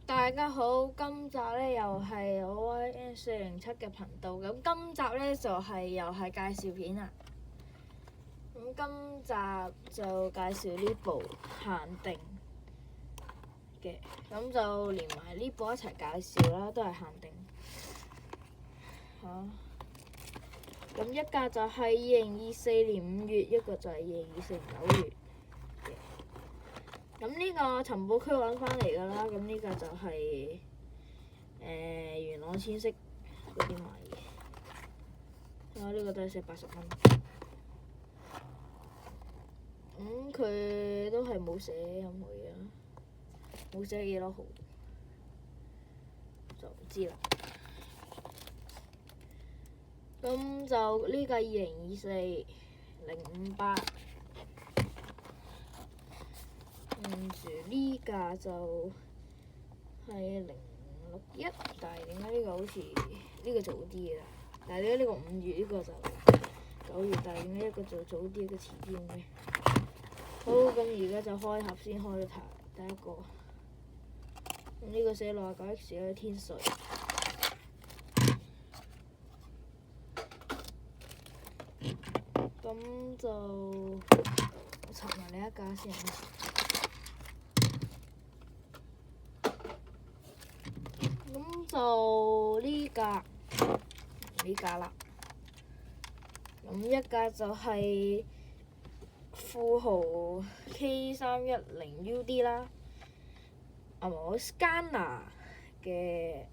大家好，今集咧又係我 YN407嘅頻道，咁今集咧就又係介紹片啦。咁今集就介紹呢部限定嘅，咁就連埋呢部一齊介紹啦，都係限定。咁一架就係2024年5月，一個就係2024年9月。咁呢個尋寶區揾翻嚟㗎啦，咁呢個就係元朗千色嗰啲買嘅，呢個都係480蚊。咁佢都係冇寫任何嘢，冇寫幾多號，就唔知啦。咁就呢個2024 058。跟住呢架就係061，但係點解呢個好似呢個早啲嘅啦？但係點解呢個5月，呢個就9月，但係點解一個就早啲，一個遲啲嘅？好，咁而家就開盒先，開咗頭第一個。咁呢個寫69X 嘅天瑞。咁就我插埋呢一架先啊。咁就呢架啦，咁一架就係富豪 K310UD 啦，我 Scanner 嘅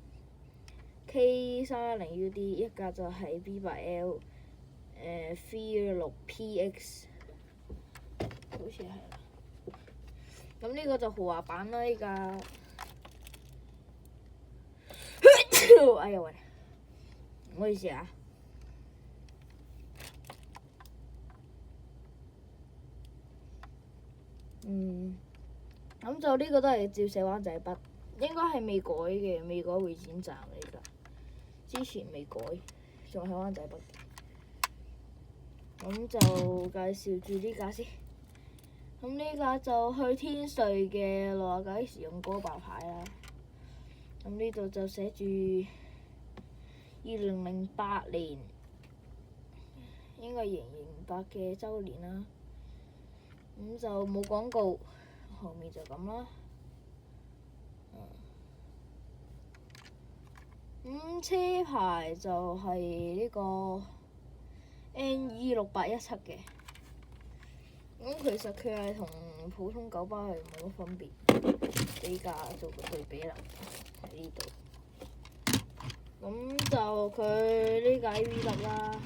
K310UD， 一架就係 B8L V6PX， 好似係啦。咁呢個就豪華版啦，呢架。哎呀喂，唔好意思啊。咁就呢個都係照寫灣仔筆，應該係未改嘅，未改會展站嚟㗎。之前未改，仲係灣仔筆。咁就介紹住呢架先。咁呢架就去天瑞嘅69X用歌爆牌啦。咁呢度就寫住2008年，應該2008嘅週年啦。咁就冇廣告，後面就咁啦。咁車牌就係呢個 NE6817嘅。咁其實佢係同普通九巴係冇乜分別，比較做個對比啦。喺呢度，咁就佢呢架 AV10啦，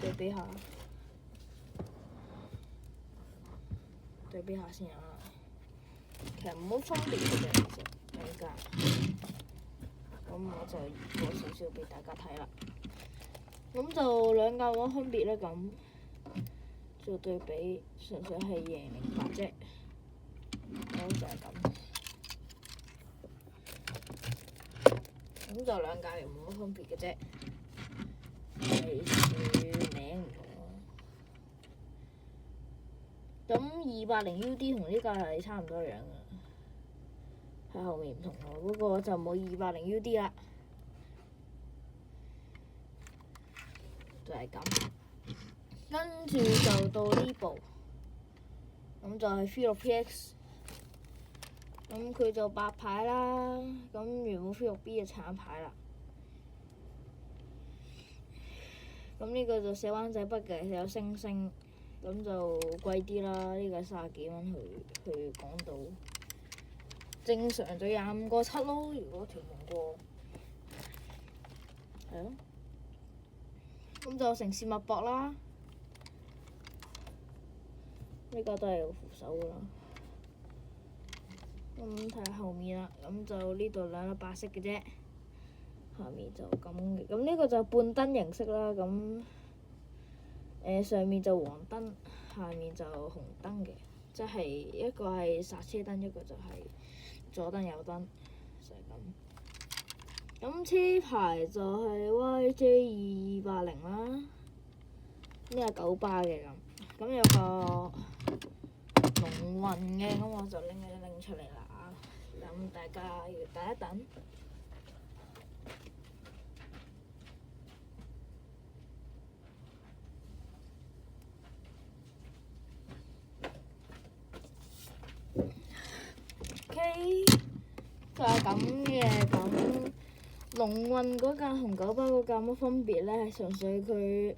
對比下先啊。其實冇乜分別嘅，其實兩架。咁我就移過少少俾大家睇啦。咁就兩架冇乜分別咧，咁做對比，純粹係2008啫。咁就係咁。咁就兩架又冇乜分別嘅啫，係署名唔同咯。咁280UD 同呢架係差唔多樣嘅，喺後面唔同咯。不過就冇280UD啦，就係咁。跟住就到呢部，咁就係 V6PX。咁佢就白牌啦，咁原本 V6B 嘅橙牌啦。咁呢個就寫灣仔筆嘅，有星星，咁就貴啲啦。呢個30幾蚊去港島，正常就25個7咯。如果條龍過，係咯。咁就城市脈搏啦，呢個都係有扶手噶啦。咁睇下後面啦，咁就呢度兩粒白色嘅啫，下面就咁嘅。咁呢個就半燈形式啦，咁上面就黃燈，下面就紅燈嘅，即係一個係煞車燈，一個就係左燈右燈，就係咁。咁車牌就係 YJ2280啦，呢係九巴嘅咁。咁有個龍運嘅，咁我就拎出嚟啦。咁大家要等一等。OK，就係咁嘅咁。龍運嗰間同九巴嗰間乜分別咧？係純粹佢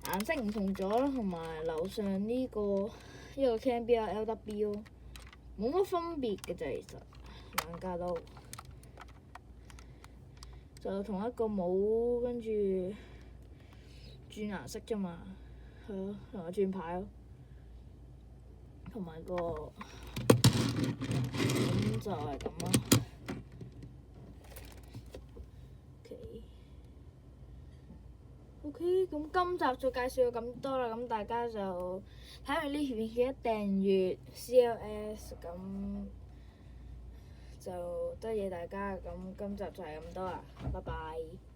顏色唔同咗啦，同埋樓上呢個 CAMBRLW 咯，冇乜分別嘅啫，其實兩架都就同一個帽，跟住轉顏色啫嘛，係咯，同埋轉牌咯，同埋個咁就係咁咯。OK，咁今集就介紹到咁多啦，咁大家就睇完呢條片記得訂閱 CLS，咁就多謝大家，咁今集就係咁多啦，拜拜。